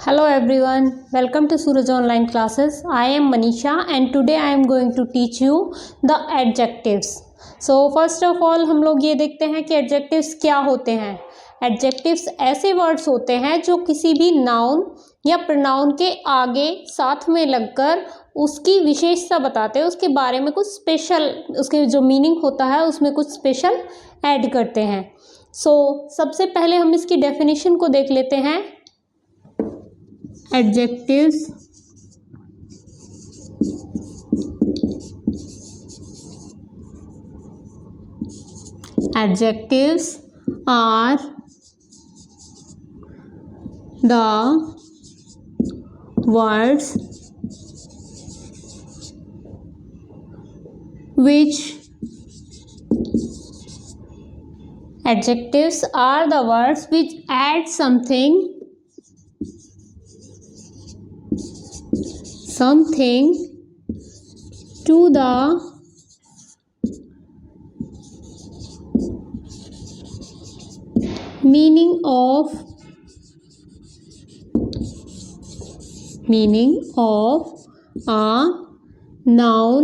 Hello everyone, welcome to Suraj Online Classes. I am Manisha and today I am going to teach you the adjectives. So first of all हम लोग ये देखते हैं कि adjectives क्या होते हैं. Adjectives ऐसे words होते हैं जो किसी भी noun या pronoun के आगे साथ में लगकर उसकी विशेषता बताते हैं, उसके बारे में कुछ स्पेशल, उसके जो मीनिंग होता है उसमें कुछ स्पेशल ऐड करते हैं. सबसे पहले हम इसकी डेफिनेशन को देख लेते हैं. Adjectives are the words which add something to the meaning of a noun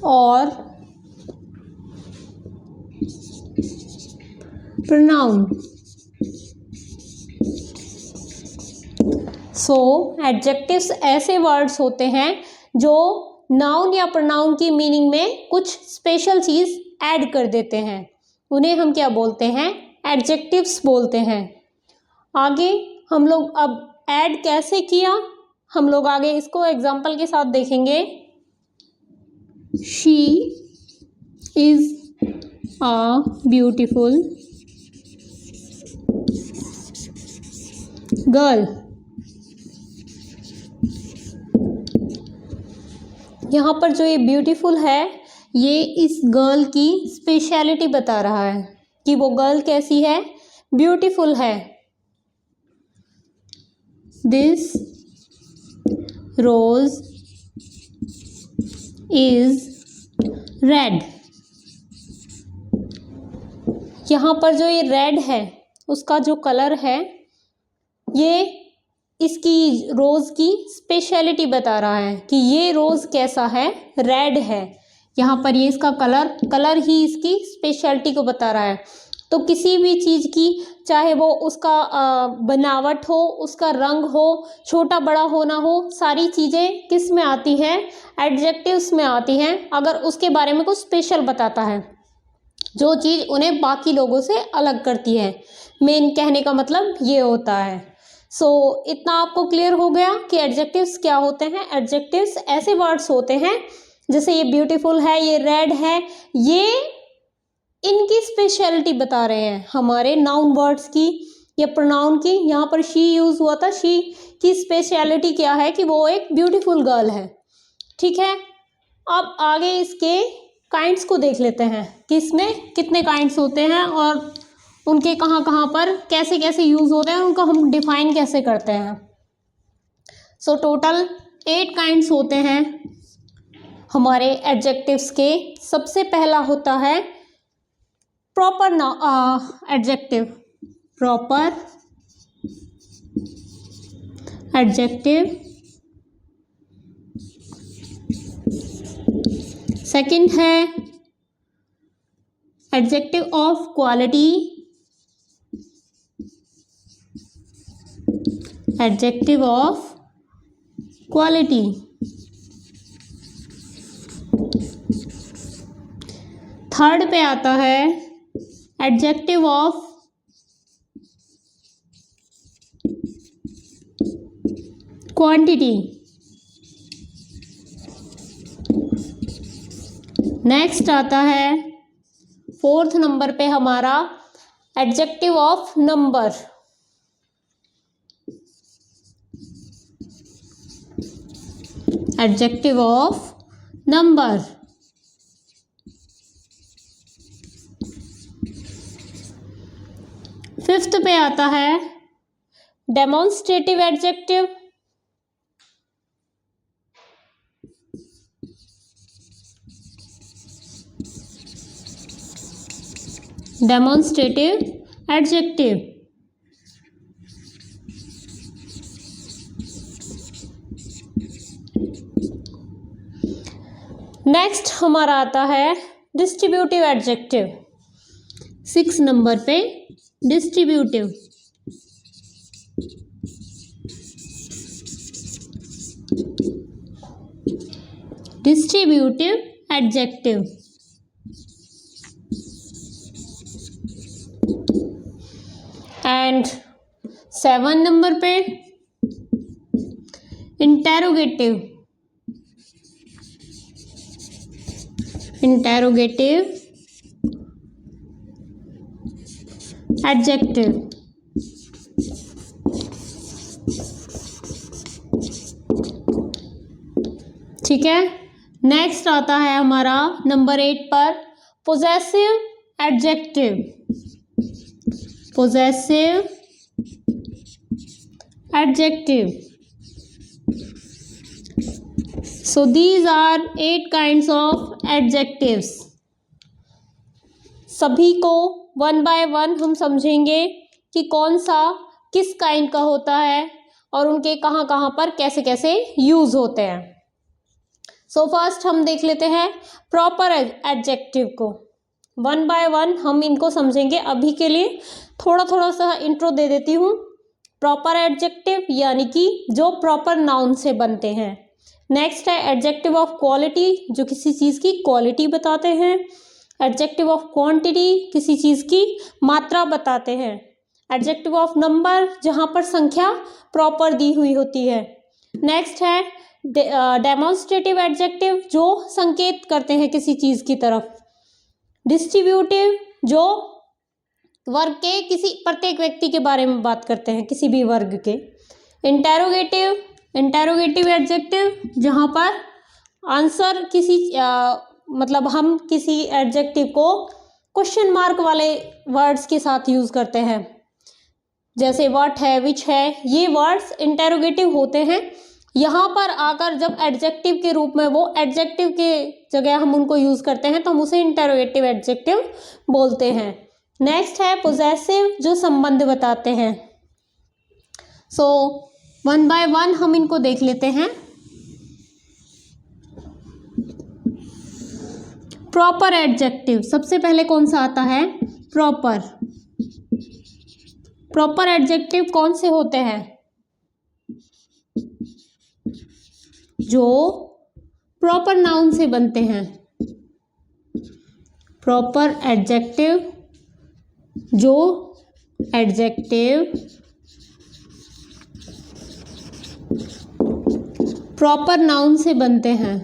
or pronoun. Adjectives ऐसे वर्ड्स होते हैं जो नाउन या प्रोनाउन की मीनिंग में कुछ स्पेशल चीज ऐड कर देते हैं. उन्हें हम क्या बोलते हैं? एडजेक्टिव्स बोलते हैं. आगे हम लोग अब ऐड कैसे किया, हम लोग आगे इसको एग्जांपल के साथ देखेंगे. She is a beautiful girl. यहाँ पर जो ये ब्यूटीफुल है, ये इस गर्ल की स्पेशलिटी बता रहा है कि वो गर्ल कैसी है, ब्यूटीफुल है. This rose is red. यहाँ पर जो ये रेड है उसका जो कलर है, ये इसकी रोज़ की स्पेशलिटी बता रहा है कि ये रोज़ कैसा है, रेड है. यहाँ पर ये इसका कलर ही इसकी स्पेशलिटी को बता रहा है. तो किसी भी चीज़ की, चाहे वो उसका बनावट हो, उसका रंग हो, छोटा बड़ा होना हो, सारी चीज़ें किस में आती हैं? एडजेक्टिव्स में आती हैं. अगर उसके बारे में कुछ स्पेशल बताता है, जो चीज़ उन्हें बाकी लोगों से अलग करती है. मेन कहने का मतलब ये होता है. इतना आपको क्लियर हो गया कि एडजेक्टिव्स क्या होते हैं. एडजेक्टिव्स ऐसे वर्ड्स होते हैं, जैसे ये ब्यूटीफुल है, ये रेड है, ये इनकी स्पेशलिटी बता रहे हैं हमारे नाउन वर्ड्स की या प्रोनाउन की. यहाँ पर शी यूज हुआ था. शी की स्पेशलिटी क्या है कि वो एक ब्यूटीफुल गर्ल है. ठीक है, अब आगे इसके काइंड्स को देख लेते हैं कि इसमें कितने काइंड्स होते हैं और उनके कहाँ कहाँ पर कैसे कैसे यूज़ होते हैं, उनको हम डिफाइन कैसे करते हैं. टोटल 8 काइंड्स होते हैं हमारे एडजेक्टिव्स के. सबसे पहला होता है proper adjective. Proper adjective. Second है adjective of quality. Adjective of quality. Third पे आता है एडजेक्टिव ऑफ क्वांटिटी. नेक्स्ट आता है फोर्थ नंबर पे हमारा adjective of number. Adjective of number. Fifth पे आता है demonstrative adjective. Demonstrative adjective. Next हमारा आता है डिस्ट्रीब्यूटिव एडजेक्टिव। 6 नंबर पे distributive. Distributive adjective. And 7 number पे इंटेरोगेटिव। Interrogative adjective. ठीक है। नेक्स्ट आता है हमारा नंबर 8 पर possessive adjective. Possessive adjective. So these are 8 kinds of adjectives. सभी को वन बाय वन हम समझेंगे कि कौन सा किस काइंड का होता है और उनके कहाँ कहाँ पर कैसे कैसे यूज होते हैं। सो फर्स्ट हम देख लेते हैं प्रॉपर एडजेक्टिव को। वन बाय वन हम इनको समझेंगे। अभी के लिए थोड़ा थोड़ा सा इंट्रो दे देती हूँ। प्रॉपर एडजेक्टिव यानी कि जो प्रॉपर नाउन से बनते हैं। नेक्स्ट है एडजेक्टिव ऑफ क्वालिटी, जो किसी चीज़ की क्वालिटी बताते हैं। एडजेक्टिव ऑफ क्वांटिटी, किसी चीज़ की मात्रा बताते हैं। एडजेक्टिव ऑफ नंबर, जहाँ पर संख्या प्रॉपर दी हुई होती है। नेक्स्ट है डेमोन्स्ट्रेटिव एडजेक्टिव, जो संकेत करते हैं किसी चीज़ की तरफ। डिस्ट्रीब्यूटिव, जो वर्ग के किसी प्रत्येक व्यक्ति के बारे में बात करते हैं, किसी भी वर्ग के। इंटेरोगेटिव, इंटेरोगेटिव एडजेक्टिव, जहाँ पर आंसर किसी मतलब हम किसी एडजेक्टिव को क्वेश्चन मार्क वाले वर्ड्स के साथ यूज़ करते हैं, जैसे व्हाट है, विच है, ये वर्ड्स इंटेरोगेटिव होते हैं। यहाँ पर आकर जब एडजेक्टिव के रूप में वो एडजेक्टिव के जगह हम उनको यूज़ करते हैं तो हम उसे इंटेरोगेटिव एडजेक्टिव बोलते हैं। नेक्स्ट है पोजेसिव, जो संबंध बताते हैं। सो वन बाय वन हम इनको देख लेते हैं। प्रॉपर एडजेक्टिव, सबसे पहले कौन सा आता है? प्रॉपर। प्रॉपर एडजेक्टिव कौन से होते हैं? जो प्रॉपर नाउन से बनते हैं। प्रॉपर एडजेक्टिव, जो एडजेक्टिव प्रॉपर नाउन से बनते हैं।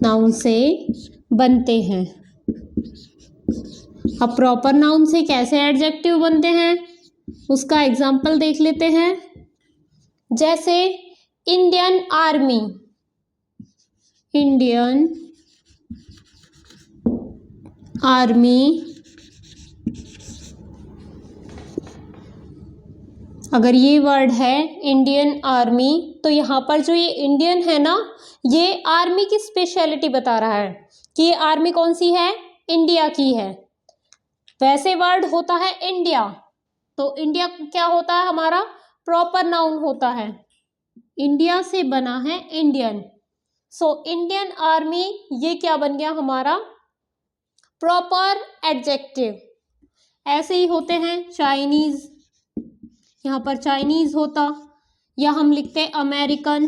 नाउन से बनते हैं। अब प्रॉपर नाउन से कैसे एडजेक्टिव बनते हैं उसका एग्जाम्पल देख लेते हैं। जैसे इंडियन आर्मी। इंडियन आर्मी, अगर ये वर्ड है इंडियन आर्मी, तो यहाँ पर जो ये इंडियन है ना, ये आर्मी की स्पेशलिटी बता रहा है कि ये आर्मी कौन सी है? इंडिया की है। वैसे वर्ड होता है इंडिया, तो इंडिया क्या होता है? हमारा प्रॉपर नाउन होता है। इंडिया से बना है इंडियन। सो इंडियन आर्मी, ये क्या बन गया? हमारा प्रॉपर एडजेक्टिव। ऐसे ही होते हैं चाइनीज, यहाँ पर चाइनीज होता, या हम लिखते हैं अमेरिकन।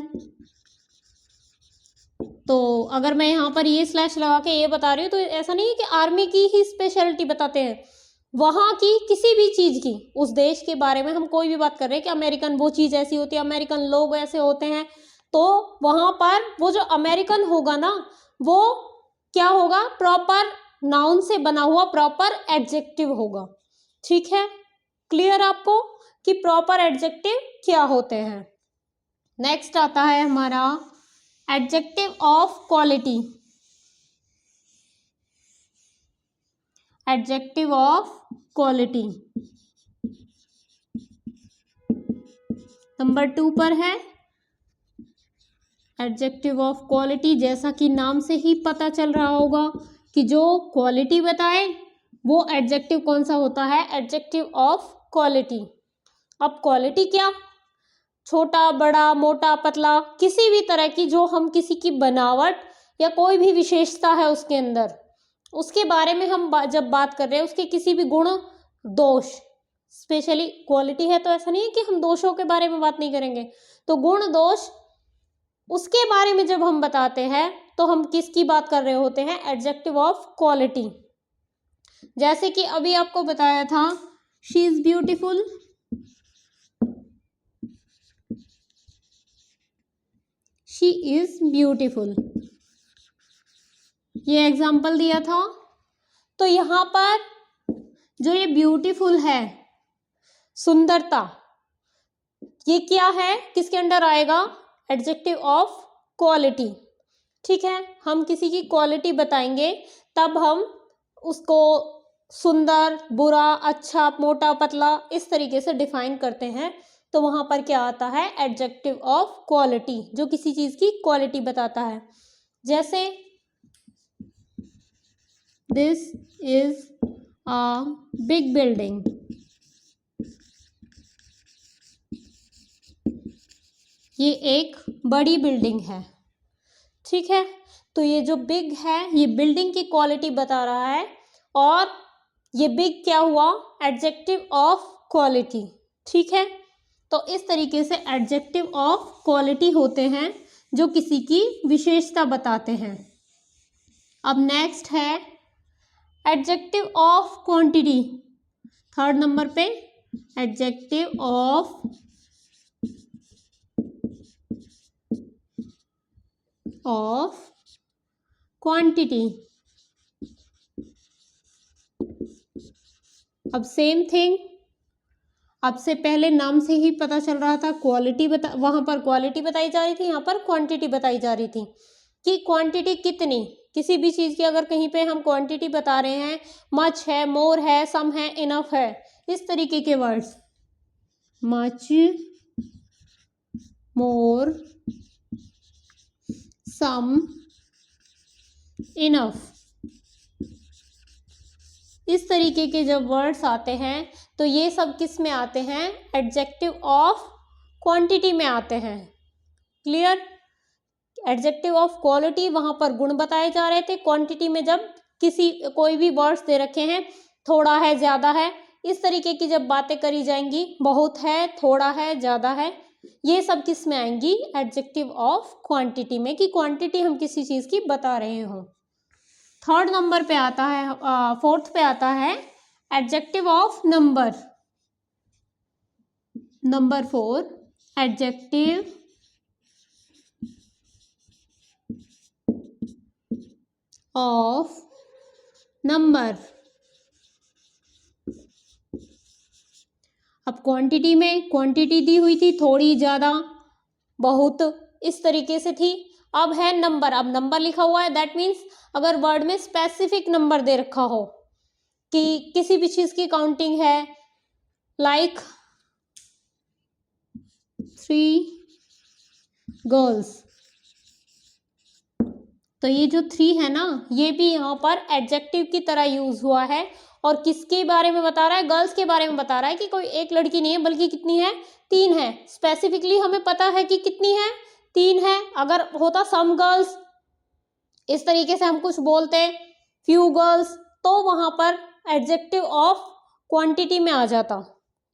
तो अगर मैं यहाँ पर ये स्लैश लगा के ये बता रही हूँ तो ऐसा नहीं है कि आर्मी की ही स्पेशलिटी बताते हैं, वहाँ की किसी भी चीज़ की, उस देश के बारे में हम कोई भी बात कर रहे हैं कि अमेरिकन वो चीज़ ऐसी होती है, अमेरिकन लोग ऐसे होते हैं, तो वहाँ पर वो जो अमेरिकन होगा ना, वो क्या होगा? प्रॉपर नाउन से बना हुआ प्रॉपर एडजेक्टिव होगा। ठीक है, क्लियर आपको कि प्रॉपर एडजेक्टिव क्या होते हैं। नेक्स्ट आता है हमारा adjective of quality. Adjective of quality number 2 पर है। एडजेक्टिव ऑफ क्वालिटी, जैसा कि नाम से ही पता चल रहा होगा कि जो क्वालिटी बताए वो एडजेक्टिव कौन सा होता है? Adjective of quality. अब क्वालिटी क्या? छोटा बड़ा मोटा पतला किसी भी तरह की जो हम किसी की बनावट या कोई भी विशेषता है उसके अंदर, उसके बारे में हम जब बात कर रहे हैं उसके किसी भी गुण दोष, स्पेशली क्वालिटी है तो ऐसा नहीं है कि हम दोषों के बारे में बात नहीं करेंगे, तो गुण दोष उसके बारे में जब हम बताते हैं तो हम किसकी बात कर रहे होते हैं, एडजेक्टिव ऑफ क्वालिटी। जैसे कि अभी आपको बताया था she is beautiful, she is beautiful, ये एग्जाम्पल दिया था। तो यहाँ पर जो ये ब्यूटीफुल है, सुंदरता, ये क्या है, किसके अंडर आएगा, एडजेक्टिव ऑफ क्वालिटी। ठीक है, हम किसी की क्वालिटी बताएंगे तब हम उसको सुंदर, बुरा, अच्छा, मोटा, पतला इस तरीके से डिफाइन करते हैं। तो वहां पर क्या आता है, एडजेक्टिव ऑफ क्वालिटी, जो किसी चीज की क्वालिटी बताता है। जैसे this is a big building, ये एक बड़ी बिल्डिंग है। ठीक है, तो ये जो बिग है ये बिल्डिंग की क्वालिटी बता रहा है, और ये बिग क्या हुआ, एडजेक्टिव ऑफ क्वालिटी। ठीक है, तो इस तरीके से एडजेक्टिव ऑफ क्वालिटी होते हैं जो किसी की विशेषता बताते हैं। अब नेक्स्ट है adjective of quantity, third number पे एडजेक्टिव ऑफ क्वांटिटी। अब सेम थिंग, अब से पहले नाम से ही पता चल रहा था क्वालिटी वहां पर क्वालिटी बताई जा रही थी, यहाँ पर क्वांटिटी बताई जा रही थी कि क्वांटिटी कितनी, किसी भी चीज की अगर कहीं पे हम क्वांटिटी बता रहे हैं, मच है, मोर है, सम है, इनफ है, इस तरीके के वर्ड्स, मच, मोर, सम, इनफ, इस तरीके के जब वर्ड्स आते हैं तो ये सब किस में आते हैं, एडजेक्टिव ऑफ क्वांटिटी में आते हैं। क्लियर, एडजेक्टिव ऑफ क्वालिटी वहां पर गुण बताए जा रहे थे, क्वांटिटी में जब कोई भी वर्ड्स दे रखे हैं, थोड़ा है, ज्यादा है, इस तरीके की जब बातें करी जाएंगी, बहुत है, थोड़ा है, ज्यादा है, ये सब किस में आएंगी, एडजेक्टिव ऑफ क्वांटिटी में, कि क्वांटिटी हम किसी चीज की बता रहे हो। थर्ड नंबर पे आता है, फोर्थ पे आता है adjective of number, number 4, adjective of number. अब क्वांटिटी में क्वांटिटी दी हुई थी, थोड़ी, ज्यादा, बहुत, इस तरीके से थी। अब है नंबर, अब नंबर लिखा हुआ है, दैट मीन्स अगर वर्ड में स्पेसिफिक नंबर दे रखा हो कि किसी भी चीज की काउंटिंग है, लाइक 3 गर्ल्स, तो ये जो 3 है ना, ये भी यहाँ पर एडजेक्टिव की तरह यूज हुआ है, और किसके बारे में बता रहा है, गर्ल्स के बारे में बता रहा है कि कोई एक लड़की नहीं है बल्कि कितनी है, 3 है। स्पेसिफिकली हमें पता है कि कितनी है, 3 है। अगर होता सम गर्ल्स, इस तरीके से हम कुछ बोलते, फ्यू गर्ल्स, तो वहां पर एडजेक्टिव ऑफ क्वांटिटी में आ जाता।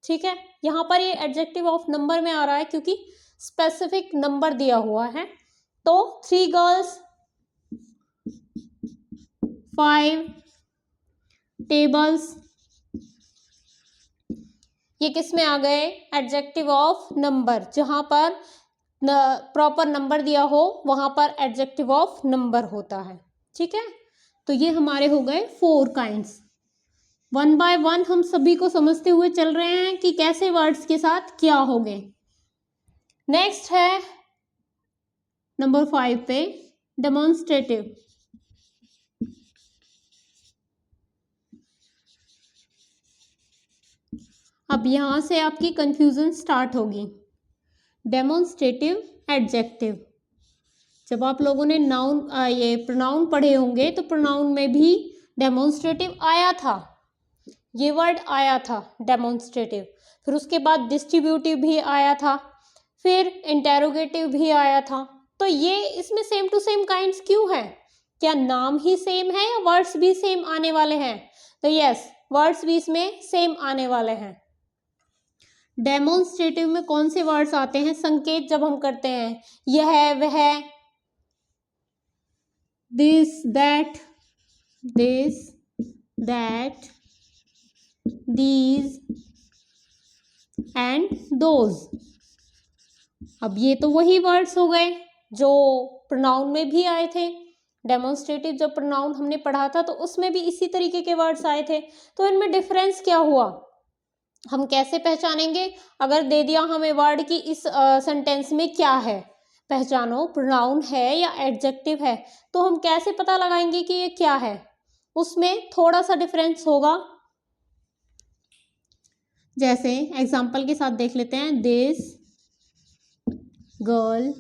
ठीक है, यहाँ पर ये एडजेक्टिव ऑफ नंबर में आ रहा है क्योंकि स्पेसिफिक नंबर दिया हुआ है। तो 3 गर्ल्स, 5 टेबल्स, ये किस में आ गए, एडजेक्टिव ऑफ नंबर, जहां पर प्रॉपर नंबर दिया हो वहां पर एडजेक्टिव ऑफ नंबर होता है। ठीक है, तो ये हमारे हो गए 4 काइंड्स। 1 बाय 1 हम सभी को समझते हुए चल रहे हैं कि कैसे वर्ड्स के साथ क्या होंगे। नेक्स्ट है नंबर 5 पे डेमोन्स्ट्रेटिव। अब यहां से आपकी कंफ्यूजन स्टार्ट होगी। डेमोन्स्ट्रेटिव एडजेक्टिव, जब आप लोगों ने नाउन ये प्रोनाउन पढ़े होंगे तो प्रोनाउन में भी डेमोन्स्ट्रेटिव आया था, ये वर्ड आया था डेमोन्स्ट्रेटिव। फिर उसके बाद डिस्ट्रीब्यूटिव भी आया था, फिर इंटेरोगेटिव भी आया था। तो ये इसमें सेम टू सेम काइंड्स क्यों है? क्या नाम ही सेम है या वर्ड्स भी सेम आने वाले हैं? तो यस, वर्ड्स भी इसमें सेम आने वाले हैं। डेमोन्स्ट्रेटिव में कौन से वर्ड्स आते हैं? संकेत जब हम करते हैं, यह, वह, this, that, these and those. अब ये तो वही वर्ड्स हो गए जो प्रोनाउन में भी आए थे। डेमोन्स्ट्रेटिव जब प्रोनाउन हमने पढ़ा था तो उसमें भी इसी तरीके के वर्ड्स आए थे। तो इनमें डिफरेंस क्या हुआ, हम कैसे पहचानेंगे? अगर दे दिया हमें वर्ड की इस सेंटेंस में क्या है, पहचानो प्रोनाउन है या एडजेक्टिव है, तो हम कैसे पता लगाएंगे कि ये क्या है? उसमें थोड़ा सा डिफरेंस होगा। जैसे एग्जाम्पल के साथ देख लेते हैं, this girl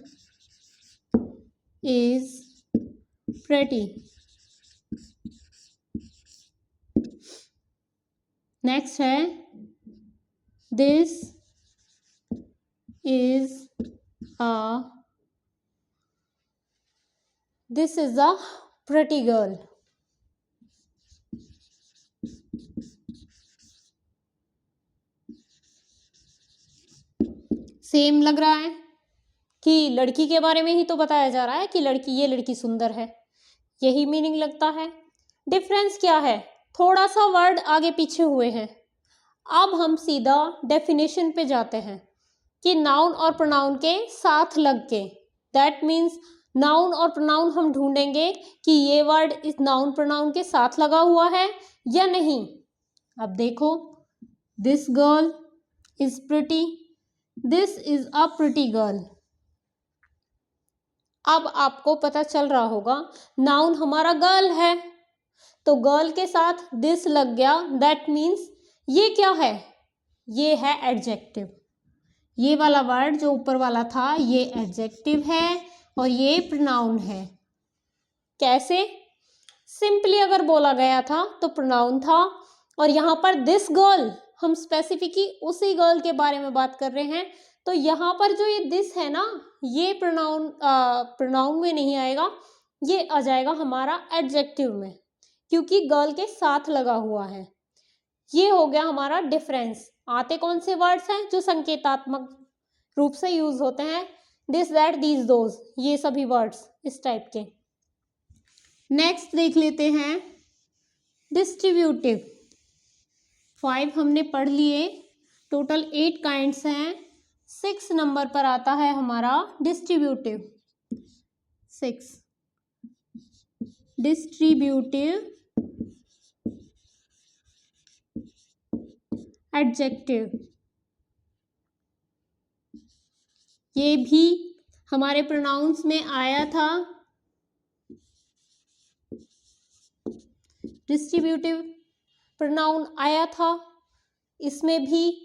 is pretty. Next है, this is a pretty girl. Same लग रहा है कि लड़की के बारे में ही तो बताया जा रहा है कि ये लड़की सुंदर है, यही मीनिंग लगता है। डिफरेंस क्या है? थोड़ा सा वर्ड आगे पीछे हुए हैं। अब हम सीधा डेफिनेशन पे जाते हैं कि नाउन और प्रोनाउन के साथ लग के, दैट मीन्स नाउन और प्रोनाउन हम ढूंढेंगे कि ये वर्ड इस नाउन प्रोनाउन के साथ लगा हुआ है या नहीं। अब देखो, this girl is pretty, this is a pretty girl. अब आपको पता चल रहा होगा नाउन हमारा गर्ल है, तो गर्ल के साथ दिस लग गया, दैट मीन्स ये क्या है? ये है एडजेक्टिव। ये वाला वर्ड जो ऊपर वाला था ये एडजेक्टिव है और ये प्रोनाउन है। कैसे? सिंपली अगर बोला गया था तो प्रोनाउन था, और यहाँ पर दिस गर्ल, हम स्पेसिफिकली उसी गर्ल के बारे में बात कर रहे हैं, तो यहाँ पर जो ये दिस है ना, ये प्रोनाउन में नहीं आएगा, ये आ जाएगा हमारा एडजेक्टिव में, क्योंकि गर्ल के साथ लगा हुआ है। ये हो गया हमारा डिफरेंस। आते कौन से वर्ड्स हैं जो संकेतात्मक रूप से यूज होते हैं? दिस, दैट, दीज, दोज, ये सभी वर्ड्स इस टाइप के। नेक्स्ट देख लेते हैं डिस्ट्रीब्यूटिव। 5 हमने पढ़ लिए, टोटल 8 काइंड्स हैं। 6 नंबर पर आता है हमारा डिस्ट्रीब्यूटिव। 6 distributive adjective. ये भी हमारे प्रोनाउंस में आया था। डिस्ट्रीब्यूटिव प्रोनाउन आया था, इसमें भी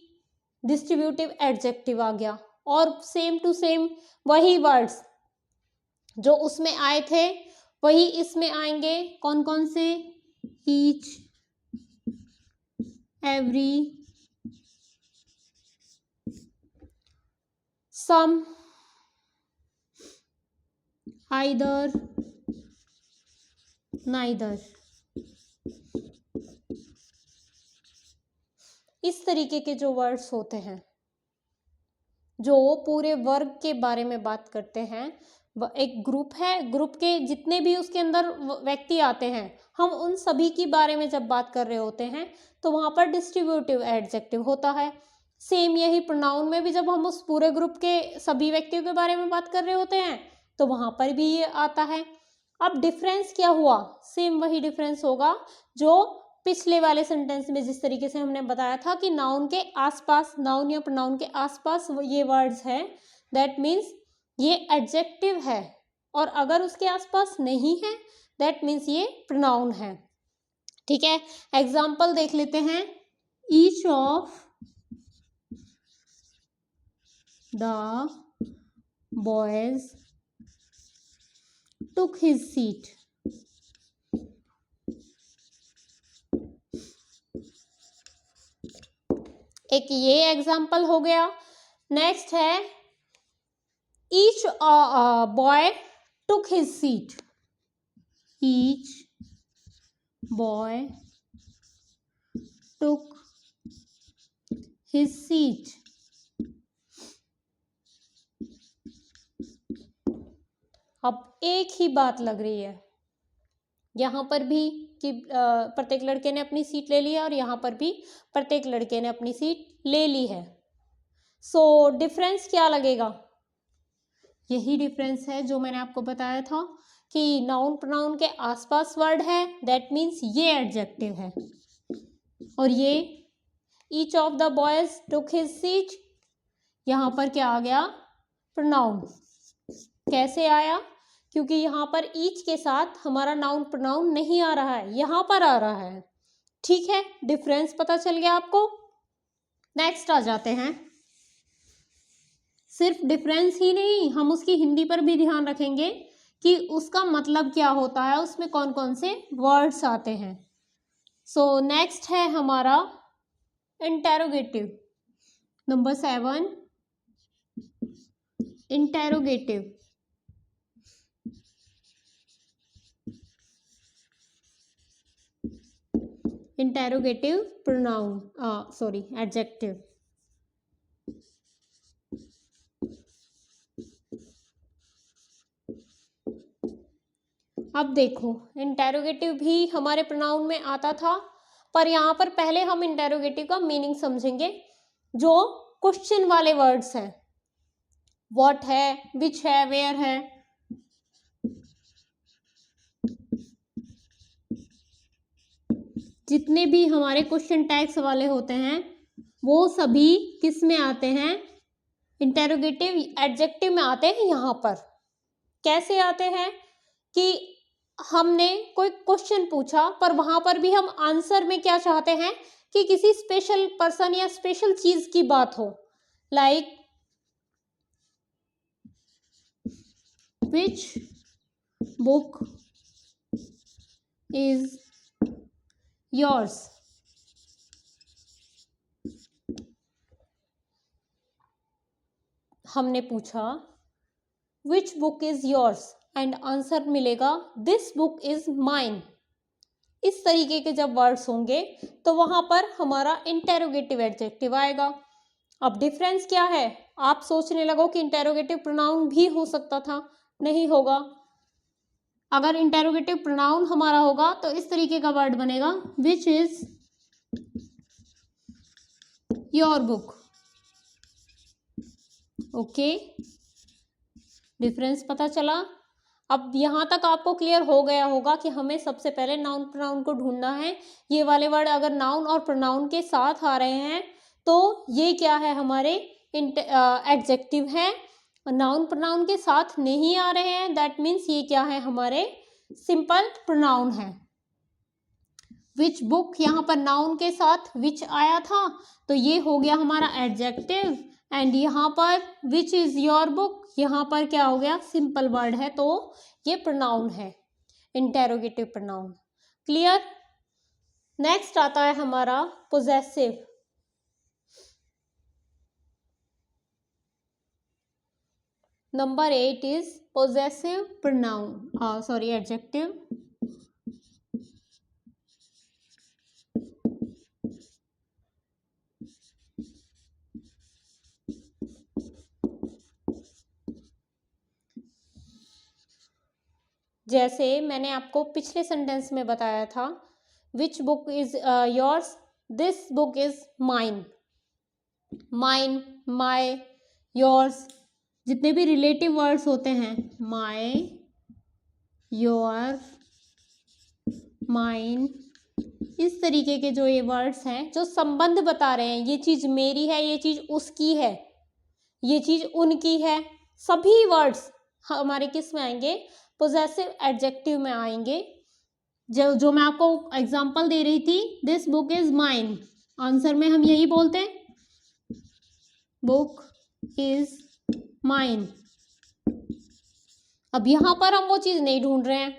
डिस्ट्रीब्यूटिव एडजेक्टिव आ गया, और सेम टू सेम वही वर्ड्स जो उसमें आए थे वही इसमें आएंगे। कौन कौन से? ईच, एवरी, सम, आइदर, नाइदर। इस तरीके के जो वर्ड्स होते हैं जो पूरे वर्ग के बारे में बात करते हैं, एक ग्रुप है, ग्रुप के जितने भी उसके अंदर व्यक्ति आते हैं, हम उन सभी के बारे में जब बात कर रहे होते हैं तो वहाँ पर डिस्ट्रीब्यूटिव एडजेक्टिव होता है। सेम यही प्रोनाउन में भी जब हम उस पूरे ग्रुप के सभी व्यक्तियों के बारे में बात कर रहे होते हैं तो वहाँ पर भी ये आता है। अब डिफरेंस क्या हुआ? सेम वही डिफरेंस होगा जो पिछले वाले सेंटेंस में जिस तरीके से हमने बताया था कि नाउन के आसपास, नाउन या प्रोनाउन के आसपास ये वर्ड्स हैं, दैट मीन्स ये एडजेक्टिव है, और अगर उसके आसपास नहीं है दैट मीन्स ये प्रोनाउन है। ठीक है, एग्जाम्पल देख लेते हैं। Each of the boys took his seat. एक ये एग्जाम्पल हो गया। नेक्स्ट है each boy took his seat, each boy took his seat. अब एक ही बात लग रही है, यहाँ पर भी कि प्रत्येक लड़के ने अपनी सीट ले ली है और यहाँ पर भी प्रत्येक लड़के ने अपनी सीट ले ली है। सो डिफरेंस क्या लगेगा? यही डिफरेंस है जो मैंने आपको बताया था कि नाउन प्रोनाउन के आसपास वर्ड है, दैट मीन्स ये एडजेक्टिव है, और ये each of the boys took his seat, यहाँ पर क्या आ गया? प्रोनाउन। कैसे आया? क्योंकि यहाँ पर ईच के साथ हमारा नाउन प्रोनाउन नहीं आ रहा है, यहाँ पर आ रहा है। ठीक है, डिफरेंस पता चल गया आपको। नेक्स्ट आ जाते हैं। सिर्फ डिफरेंस ही नहीं, हम उसकी हिंदी पर भी ध्यान रखेंगे कि उसका मतलब क्या होता है, उसमें कौन कौन से वर्ड्स आते हैं। सो नेक्स्ट है हमारा interrogative. Number 7, interrogative. Interrogative pronoun, sorry adjective. अब देखो, इंटेरोगेटिव भी हमारे प्रोनाउन में आता था, पर यहाँ पर पहले हम इंटेरोगेटिव का मीनिंग समझेंगे। जो क्वेश्चन वाले वर्ड्स हैं, व्हाट है, विच है, वेयर है, जितने भी हमारे क्वेश्चन टैग्स वाले होते हैं वो सभी किस में आते हैं? इंटेरोगेटिव एडजेक्टिव में आते हैं। यहाँ पर कैसे आते हैं कि हमने कोई क्वेश्चन पूछा, पर वहां पर भी हम आंसर में क्या चाहते हैं कि किसी स्पेशल पर्सन या स्पेशल चीज की बात हो। Like which book is yours. हमने पूछा which book is yours and answer मिलेगा दिस बुक इज माइन। इस तरीके के जब वर्ड्स होंगे तो वहां पर हमारा इंटेरोगेटिव एडजेक्टिव आएगा। अब डिफरेंस क्या है? आप सोचने लगो कि इंटेरोगेटिव प्रोनाउन भी हो सकता था, नहीं होगा। अगर इंटेरोगेटिव प्रोनाउन हमारा होगा तो इस तरीके का वर्ड बनेगा which is your book. Okay, difference पता चला। अब यहाँ तक आपको क्लियर हो गया होगा कि हमें सबसे पहले नाउन प्रोनाउन को ढूंढना है। ये वाले वर्ड अगर नाउन और प्रोनाउन के साथ आ रहे हैं तो ये क्या है? हमारे एडजेक्टिव है। नाउन प्रोनाउन के साथ नहीं आ रहे हैं, दैट मीन्स ये क्या है? हमारे सिंपल प्रोनाउन है। विच बुक, यहाँ पर नाउन के साथ विच आया था तो ये हो गया हमारा एडजेक्टिव। एंड यहाँ पर विच इज योर बुक, यहाँ पर क्या हो गया? सिंपल वर्ड है, तो ये प्रोनाउन है, इंटेरोगेटिव प्रोनाउन। क्लियर? नेक्स्ट आता है हमारा possessive. Number 8 is possessive pronoun, sorry adjective. जैसे मैंने आपको पिछले सेंटेंस में बताया था, which book is yours, this book is mine. Mine, my, yours, जितने भी रिलेटिव वर्ड्स होते हैं, माय, योर, माइन, इस तरीके के जो ये वर्ड्स हैं जो संबंध बता रहे हैं, ये चीज मेरी है, ये चीज उसकी है, ये चीज उनकी है, सभी वर्ड्स हमारे किस में आएंगे? पोजेसिव एडजेक्टिव में आएंगे। जो मैं आपको एग्जांपल दे रही थी, this book is mine, answer में हम यही बोलते हैं, बुक इज माइन। अब यहां पर हम वो चीज नहीं ढूंढ रहे हैं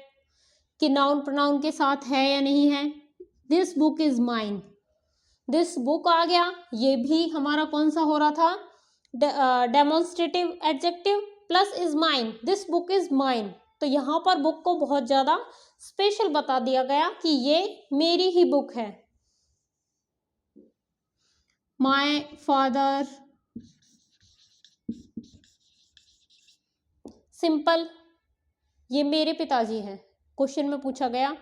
कि नाउन प्रोनाउन के साथ है या नहीं है। This book is mine, this book आ गया, ये भी हमारा कौन सा हो रहा था? Demonstrative adjective plus is mine, this book is mine. तो यहाँ पर बुक को बहुत ज़्यादा स्पेशल बता दिया गया कि ये मेरी ही बुक है। माई फादर, सिंपल, ये मेरे पिताजी हैं। क्वेश्चन में पूछा गया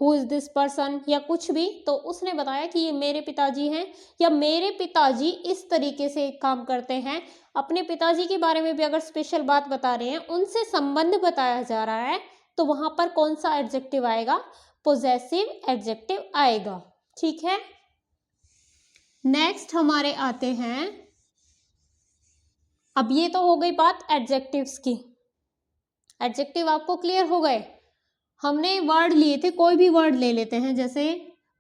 हु इज दिस पर्सन या कुछ भी, तो उसने बताया कि ये मेरे पिताजी हैं या मेरे पिताजी इस तरीके से काम करते हैं। अपने पिताजी के बारे में भी अगर स्पेशल बात बता रहे हैं, उनसे संबंध बताया जा रहा है, तो वहां पर कौन सा एडजेक्टिव आएगा? पोजेसिव एडजेक्टिव आएगा। ठीक है, नेक्स्ट हमारे आते हैं, अब ये तो हो गई बात एडजेक्टिव्स की। एडजेक्टिव आपको क्लियर हो गए। हमने वर्ड लिए थे, कोई भी वर्ड ले लेते हैं, जैसे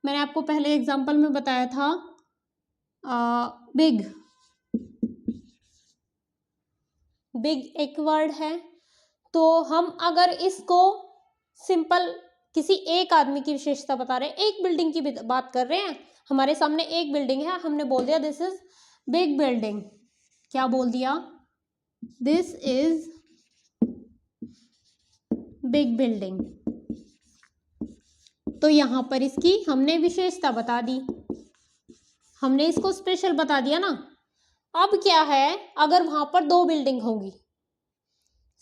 मैंने आपको पहले एग्जांपल में बताया था बिग। बिग एक वर्ड है, तो हम अगर इसको सिंपल किसी एक आदमी की विशेषता बता रहे हैं, एक बिल्डिंग की बात कर रहे हैं, हमारे सामने एक बिल्डिंग है, हमने बोल दिया दिस इज बिग बिल्डिंग। क्या बोल दिया? This is big building. तो यहां पर इसकी हमने विशेषता बता दी, हमने इसको स्पेशल बता दिया ना। अब क्या है, अगर वहां पर दो बिल्डिंग होंगी,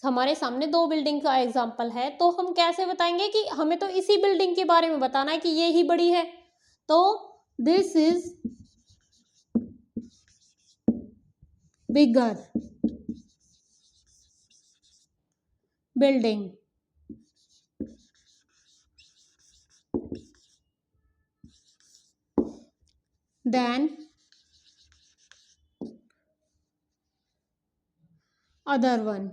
हमारे सामने दो बिल्डिंग का एग्जांपल है, तो हम कैसे बताएंगे कि हमें तो इसी बिल्डिंग के बारे में बताना है कि ये ही बड़ी है। तो this is bigger building than other one.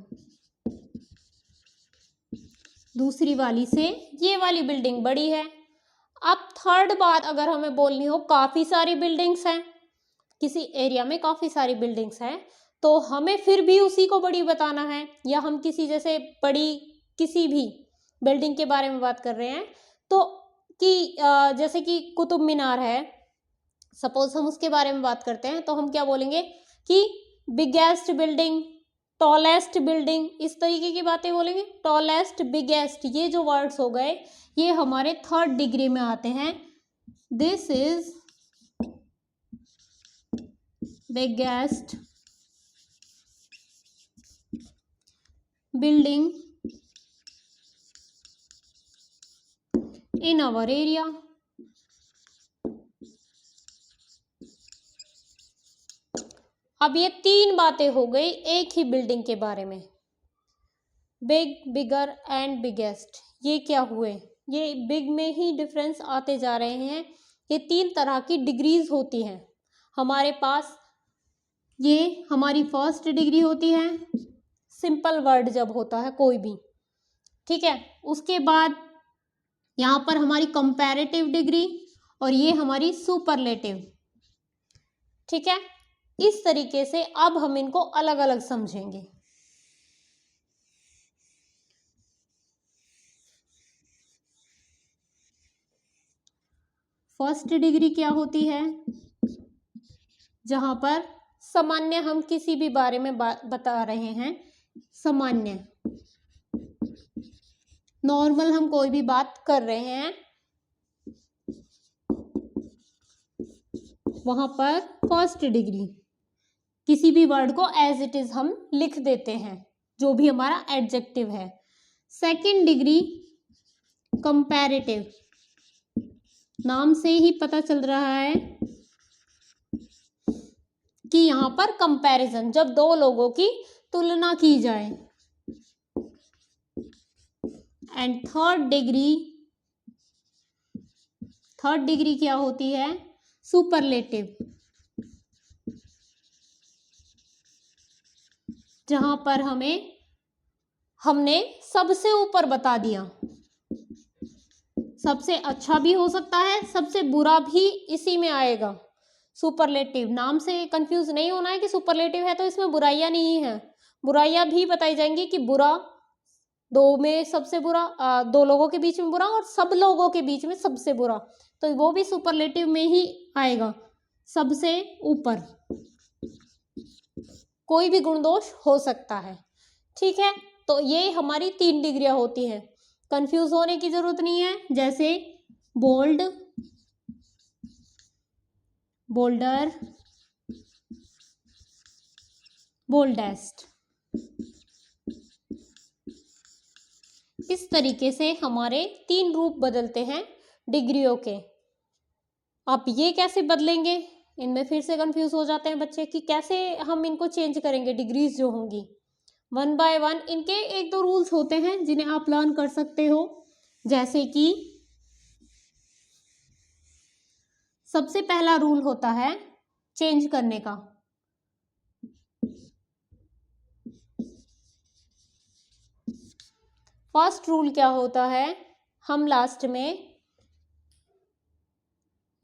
दूसरी वाली से ये वाली बिल्डिंग बड़ी है। अब थर्ड बात अगर हमें बोलनी हो, काफी सारी बिल्डिंग्स हैं, किसी एरिया में काफी सारी बिल्डिंग्स हैं, तो हमें फिर भी उसी को बड़ी बताना है, या हम किसी जैसे बड़ी किसी भी बिल्डिंग के बारे में बात कर रहे हैं, तो कि जैसे कि कुतुब मीनार है, सपोज हम उसके बारे में बात करते हैं, तो हम क्या बोलेंगे कि बिगेस्ट बिल्डिंग, टॉलेस्ट बिल्डिंग, इस तरीके की बातें बोलेंगे। टॉलेस्ट, बिगेस्ट, ये जो वर्ड्स हो गए, ये हमारे थर्ड डिग्री में आते हैं। This is biggest building in our area. अब ये तीन बातें हो गई एक ही बिल्डिंग के बारे में। बिग, बिगर एंड बिगेस्ट, ये क्या हुए? ये बिग में ही डिफरेंस आते जा रहे हैं। ये तीन तरह की डिग्रीज होती हैं हमारे पास। ये हमारी फर्स्ट डिग्री होती है, सिंपल वर्ड जब होता है कोई भी, ठीक है। उसके बाद यहाँ पर हमारी कंपैरेटिव डिग्री, और ये हमारी सुपरलेटिव, ठीक है। इस तरीके से अब हम इनको अलग अलग समझेंगे। फर्स्ट डिग्री क्या होती है? जहां पर सामान्य हम किसी भी बारे में बता रहे हैं, सामान्य नॉर्मल हम कोई भी बात कर रहे हैं, वहां पर फर्स्ट डिग्री किसी भी वर्ड को एज इट इज हम लिख देते हैं, जो भी हमारा एडजेक्टिव है। सेकंड डिग्री कंपैरेटिव, नाम से ही पता चल रहा है कि यहां पर कंपैरिजन, जब दो लोगों की तुलना की जाए। एंड थर्ड डिग्री क्या होती है? सुपरलेटिव, जहां पर हमने सबसे ऊपर बता दिया। सबसे अच्छा भी हो सकता है, सबसे बुरा भी इसी में आएगा। सुपरलेटिव, नाम से कंफ्यूज नहीं होना है कि सुपरलेटिव है तो इसमें बुराइयां नहीं है, बुराइयां भी बताई जाएंगी कि बुरा, दो में सबसे बुरा, दो लोगों के बीच में बुरा, और सब लोगों के बीच में सबसे बुरा, तो वो भी सुपरलेटिव में ही आएगा। सबसे ऊपर कोई भी गुण दोष हो सकता है, ठीक है, तो ये हमारी 3 डिग्रियां होती हैं। कंफ्यूज होने की जरूरत नहीं है। जैसे बोल्ड, बोल्डर, बोल्डेस्ट, इस तरीके से हमारे 3 रूप बदलते हैं डिग्रियों के। आप ये कैसे बदलेंगे, इनमें फिर से कंफ्यूज हो जाते हैं बच्चे कि कैसे हम इनको चेंज करेंगे डिग्रीज जो होंगी। 1 बाय 1 इनके 1-2 रूल्स होते हैं जिन्हें आप लर्न कर सकते हो। जैसे कि सबसे पहला रूल होता है चेंज करने का। फर्स्ट रूल क्या होता है, हम लास्ट में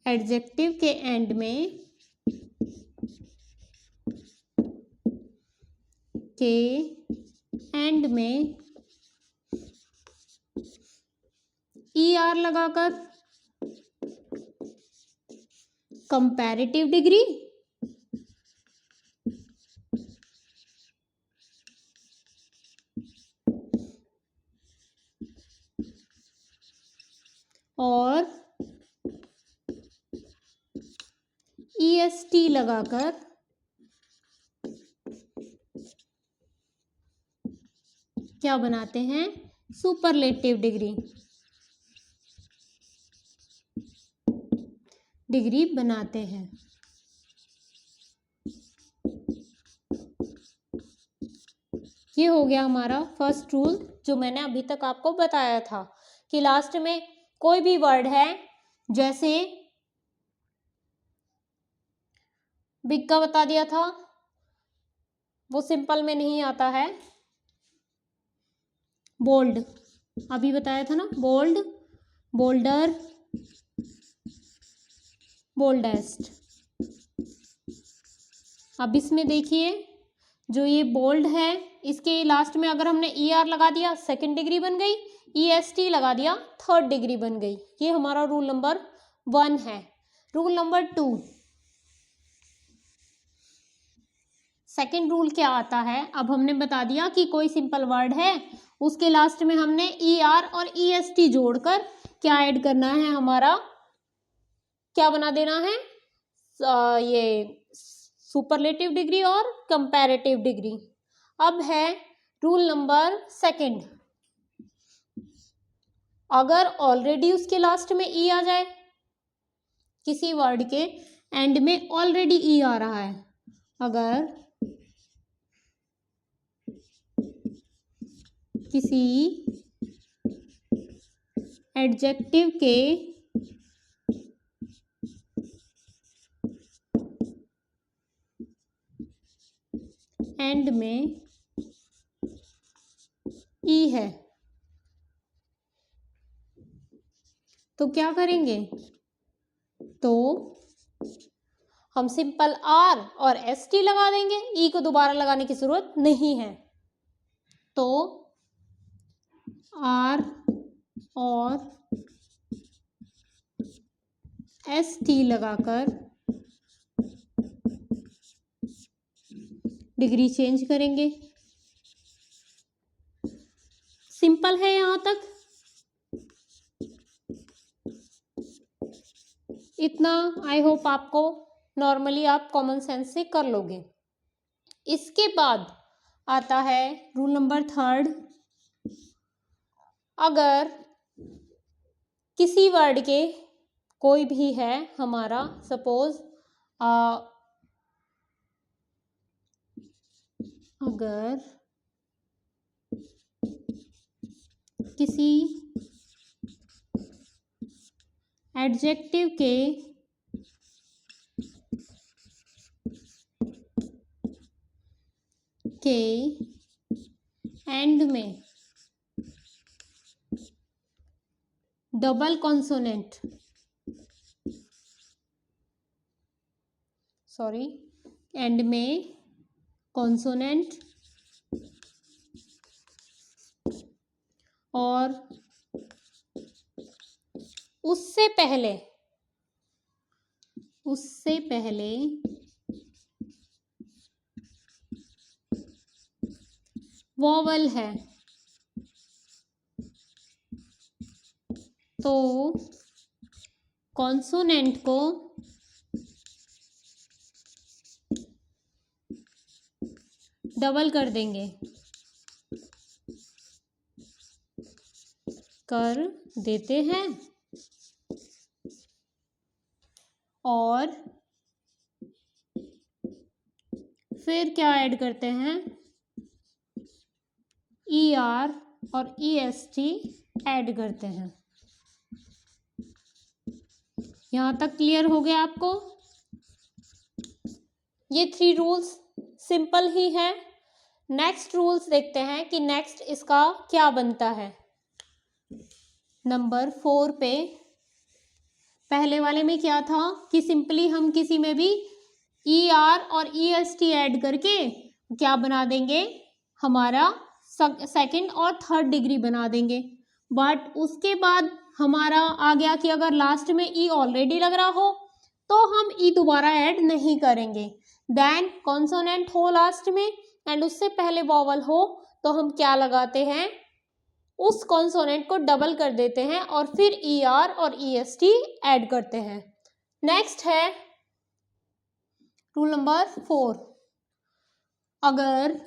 एडजेक्टिव के एंड में ER लगाकर कंपैरेटिव डिग्री और EST लगाकर क्या बनाते हैं, सुपरलेटिव डिग्री बनाते हैं। ये हो गया हमारा फर्स्ट रूल जो मैंने अभी तक आपको बताया था कि लास्ट में कोई भी वर्ड है, जैसे बिग का बता दिया था, वो सिंपल में नहीं आता है। बोल्ड अभी बताया था ना, बोल्ड, बोल्डर, बोल्डेस्ट। अब इसमें देखिए जो ये बोल्ड है इसके लास्ट में अगर हमने ER लगा दिया सेकंड डिग्री बन गई, EST लगा दिया थर्ड डिग्री बन गई। ये हमारा रूल नंबर 1 है। रूल नंबर 2, सेकंड रूल क्या आता है, अब हमने बता दिया कि कोई सिंपल वर्ड है उसके लास्ट में हमने ER और EST जोड़कर क्या ऐड करना है, हमारा क्या बना देना है, ये सुपरलेटिव डिग्री और कंपैरेटिव डिग्री। अब है रूल नंबर 2, अगर ऑलरेडी उसके लास्ट में E आ जाए, किसी वर्ड के एंड में ऑलरेडी E आ रहा है, अगर किसी एडजेक्टिव के एंड में E है तो क्या करेंगे, तो हम सिंपल R और ST लगा देंगे, E को दोबारा लगाने की जरूरत नहीं है। तो R और ST लगाकर डिग्री चेंज करेंगे। सिंपल है यहां तक, इतना आई होप आपको नॉर्मली आप कॉमन सेंस से कर लोगे। इसके बाद आता है रूल नंबर 3, अगर किसी वर्ड के कोई भी है हमारा, सपोज अगर किसी एडजेक्टिव के एंड में डबल कॉन्सोनेंट, एंड में कॉन्सोनेंट और उससे पहले वॉवल है तो कॉन्सोनेंट को डबल कर देंगे, कर देते हैं और फिर क्या ऐड करते हैं, ई आर और ई एस टी ऐड करते हैं। यहाँ तक क्लियर हो गया आपको? ये 3 रूल्स सिंपल ही है। नेक्स्ट रूल्स देखते हैं कि नेक्स्ट इसका क्या बनता है। नंबर 4 पे पहले वाले में क्या था कि सिंपली हम किसी में भी ई आर और ई एस टी ऐड करके क्या बना देंगे, हमारा सेकंड और थर्ड डिग्री बना देंगे। बट उसके बाद हमारा आ गया कि अगर लास्ट में ई ऑलरेडी लग रहा हो तो हम ई दोबारा ऐड नहीं करेंगे। देन कॉन्सोनेंट हो लास्ट में एंड उससे पहले वॉवल हो तो हम क्या लगाते हैं, उस कॉन्सोनेंट को डबल कर देते हैं और फिर ई आर और ई एस टी ऐड करते हैं। नेक्स्ट है रूल नंबर 4। अगर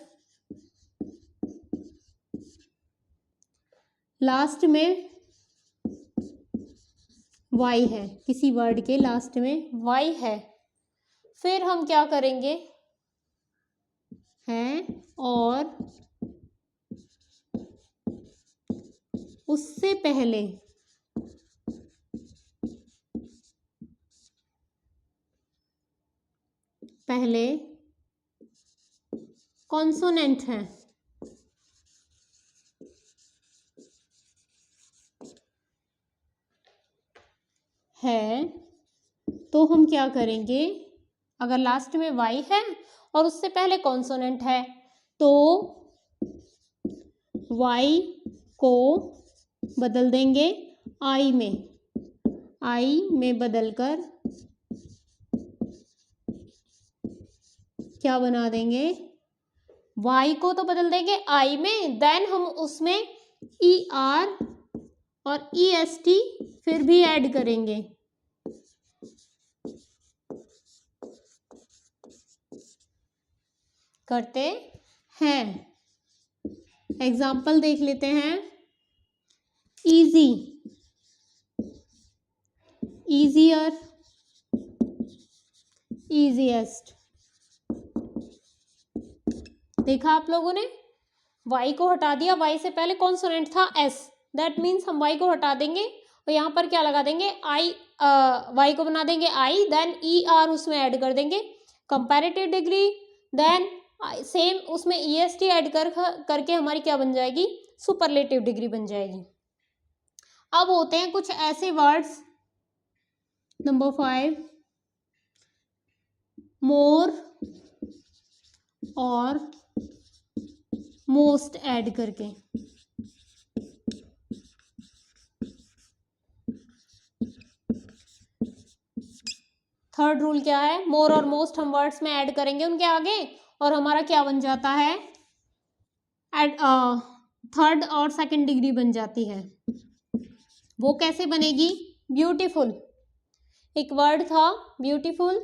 लास्ट में y है, किसी वर्ड के लास्ट में y है, फिर हम क्या करेंगे, हैं और उससे पहले कॉन्सोनेंट है तो हम क्या करेंगे, अगर लास्ट में y है और उससे पहले कॉन्सोनेंट है तो y को बदल देंगे i में बदलकर क्या बना देंगे, y को तो बदल देंगे i में, देन हम उसमें ई आर और ई एस टी फिर भी ऐड करेंगे। करते हैं, एग्जाम्पल देख लेते हैं। Easy, easier, easiest. देखा आप लोगों ने, y को हटा दिया, y से पहले कॉन्सोनेंट था s, दैट मीन्स हम y को हटा देंगे और यहाँ पर क्या लगा देंगे, y को बना देंगे i, देन ई आर उसमें ऐड कर देंगे, कंपैरेटिव डिग्री, देन सेम उसमें ई एस टी ऐड करके हमारी क्या बन जाएगी, सुपरलेटिव डिग्री बन जाएगी। अब होते हैं कुछ ऐसे वर्ड्स, नंबर 5, मोर और मोस्ट ऐड करके। थर्ड रूल क्या है, मोर और मोस्ट हम वर्ड्स में ऐड करेंगे उनके आगे और हमारा क्या बन जाता है, थर्ड और सेकंड डिग्री बन जाती है। वो कैसे बनेगी, ब्यूटीफुल, एक वर्ड था ब्यूटीफुल,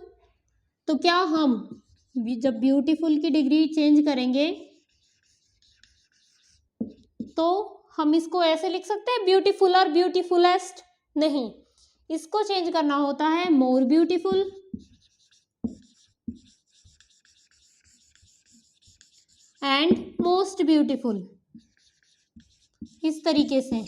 तो क्या हम जब ब्यूटीफुल की डिग्री चेंज करेंगे तो हम इसको ऐसे लिख सकते हैं ब्यूटीफुल और ब्यूटीफुलेस्ट, नहीं, इसको चेंज करना होता है more beautiful and most beautiful, इस तरीके से।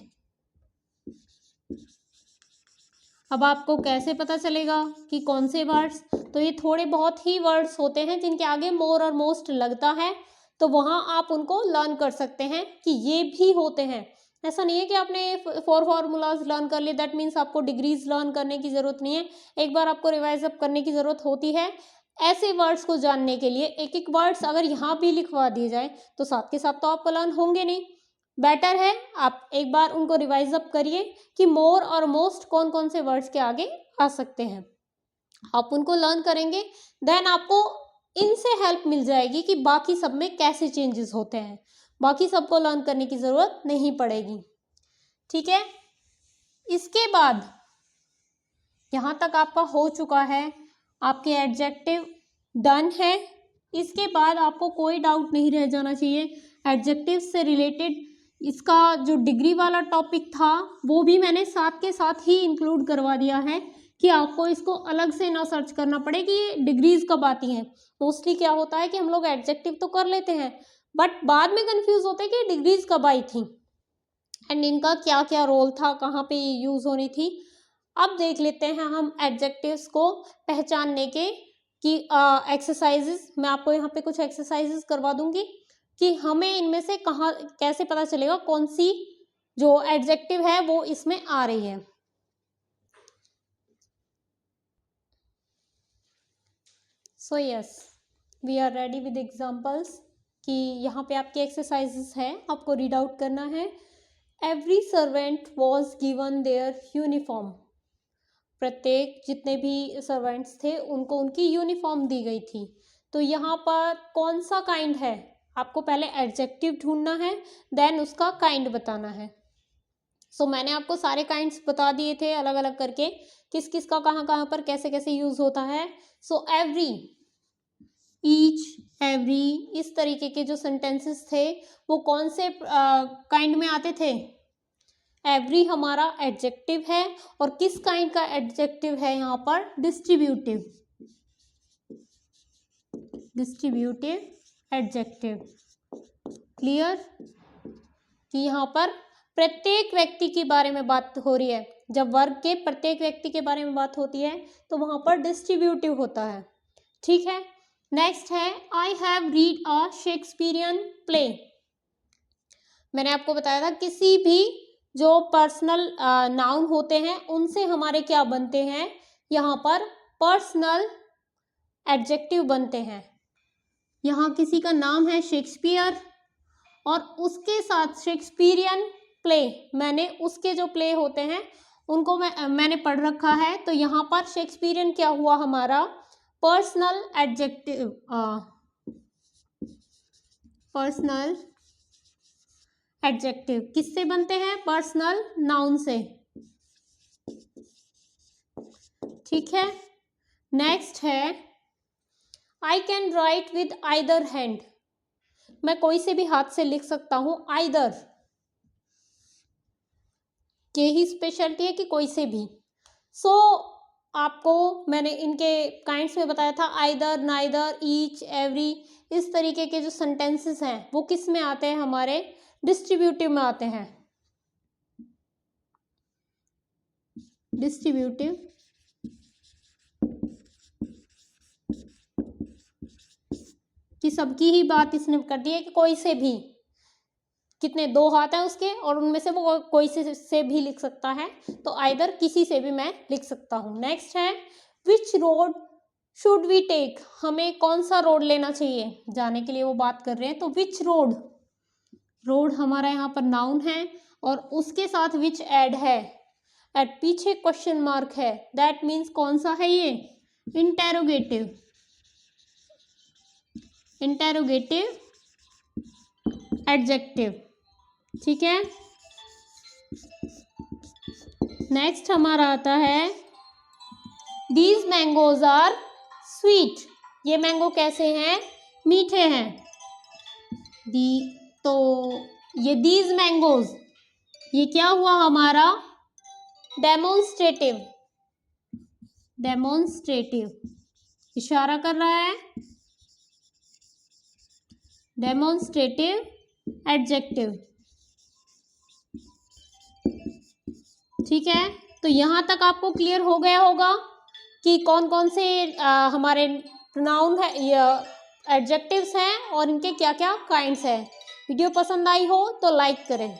अब आपको कैसे पता चलेगा कि कौन से वर्ड्स, तो ये थोड़े बहुत ही वर्ड्स होते हैं जिनके आगे मोर और मोस्ट लगता है, तो वहां आप उनको लर्न कर सकते हैं कि ये भी होते हैं। ऐसा नहीं है कि आपने 4 फॉर्मूलाज लर्न कर लिए दैट मीन्स आपको डिग्रीज लर्न करने की जरूरत नहीं है, एक बार आपको रिवाइज अप करने की जरूरत होती है। ऐसे वर्ड्स को जानने के लिए एक एक वर्ड्स अगर यहाँ भी लिखवा दिए जाए तो साथ के साथ तो आपको लर्न होंगे नहीं, बेटर है आप एक बार उनको रिवाइज अप करिए कि मोर और मोस्ट कौन कौन से वर्ड्स के आगे आ सकते हैं, आप उनको लर्न करेंगे, देन आपको इनसे हेल्प मिल जाएगी कि बाकी सब में कैसे चेंजेस होते हैं। बाकी सबको लर्न करने की ज़रूरत नहीं पड़ेगी। ठीक है, इसके बाद यहाँ तक आपका हो चुका है, आपके एडजेक्टिव डन है। इसके बाद आपको कोई डाउट नहीं रह जाना चाहिए एडजेक्टिव से रिलेटेड। इसका जो डिग्री वाला टॉपिक था वो भी मैंने साथ के साथ ही इंक्लूड करवा दिया है कि आपको इसको अलग से ना सर्च करना पड़े कि ये डिग्रीज कब आती हैं। मोस्टली क्या होता है कि हम लोग एडजेक्टिव तो कर लेते हैं बट बाद में कंफ्यूज होते हैं कि डिग्रीज कब आई थी एंड इनका क्या क्या रोल था, कहाँ पे यूज़ होनी थी। अब देख लेते हैं हम एडजेक्टिव्स को पहचानने के कि एक्सरसाइजेस, मैं आपको यहाँ पे कुछ एक्सरसाइजेस करवा दूंगी कि हमें इनमें से कहाँ कैसे पता चलेगा कौन सी जो एडजेक्टिव है वो इसमें आ रही है। So yes, we are ready with examples कि यहाँ पे आपकी एक्सरसाइजेस है, आपको रीड आउट करना है। Every servant was given their uniform. प्रत्येक जितने भी सर्वेंट्स थे उनको उनकी यूनिफॉर्म दी गई थी। तो यहाँ पर कौन सा काइंड है, आपको पहले एडजेक्टिव ढूंढना है देन उसका काइंड बताना है। सो मैंने आपको सारे काइंड्स बता दिए थे अलग अलग करके, किस किस का कहाँ कहाँ पर कैसे कैसे यूज होता है। सो एवरी, ईच, एवरी, इस तरीके के जो सेंटेंसेस थे वो कौन से काइंड में आते थे। एवरी हमारा एडजेक्टिव है और किस काइंड का एडजेक्टिव है यहाँ पर, डिस्ट्रीब्यूटिव, डिस्ट्रीब्यूटिव एडजेक्टिव। क्लियर कि यहाँ पर प्रत्येक व्यक्ति के बारे में बात हो रही है। जब वर्ग के प्रत्येक व्यक्ति के बारे में बात होती है तो वहाँ पर डिस्ट्रीब्यूटिव होता है। ठीक है, नेक्स्ट है I have read a Shakespearean play. मैंने आपको बताया था किसी भी जो पर्सनल नाउन होते हैं उनसे हमारे क्या बनते हैं, यहाँ पर पर्सनल एडजेक्टिव बनते हैं। यहाँ किसी का नाम है शेक्सपियर और उसके साथ शेक्सपियरियन प्ले, मैंने उसके जो प्ले होते हैं उनको मैंने पढ़ रखा है। तो यहाँ पर शेक्सपियरियन क्या हुआ हमारा, पर्सनल एडजेक्टिव, पर्सनल एडजेक्टिव किससे बनते हैं, पर्सनल नाउन से। ठीक है, नेक्स्ट है I can write with either hand. मैं कोई से भी हाथ से लिख सकता हूं, आइदर, ये ही स्पेशलिटी है कि कोई से भी। सो आपको मैंने इनके काइंड्स में बताया था, आइदर, नाइदर, ईच, एवरी, इस तरीके के जो सेंटेंसेस हैं वो किस में आते हैं, हमारे डिस्ट्रीब्यूटिव में आते हैं। डिस्ट्रीब्यूटिव कि सबकी ही बात इसने कर दी है कि कोई से भी, कितने दो हाथ हैं उसके और उनमें से वो कोई से भी लिख सकता है। तो आइदर किसी से भी मैं लिख सकता हूँ। नेक्स्ट है which road should we take, हमें कौन सा रोड लेना चाहिए जाने के लिए, वो बात कर रहे हैं। तो विच रोड, रोड हमारा यहाँ पर नाउन है और उसके साथ विच ऐड है, एट पीछे क्वेश्चन मार्क है, दैट मीन्स कौन सा है ये, इंटेरोगेटिव, इंटेरोगेटिव एडजेक्टिव। ठीक है, नेक्स्ट हमारा आता है दीज मैंगोज आर स्वीट, ये मैंगो कैसे हैं, मीठे हैं। तो ये दीज मैंगोज, ये क्या हुआ हमारा, डेमोन्स्ट्रेटिव, डेमोन्स्ट्रेटिव इशारा कर रहा है, डेमोन्स्ट्रेटिव एडजेक्टिव। ठीक है, तो यहाँ तक आपको क्लियर हो गया होगा कि कौन कौन से हमारे प्रोनाउन है, एडजेक्टिव्स हैं और इनके क्या क्या काइंड्स हैं। वीडियो पसंद आई हो तो लाइक करें।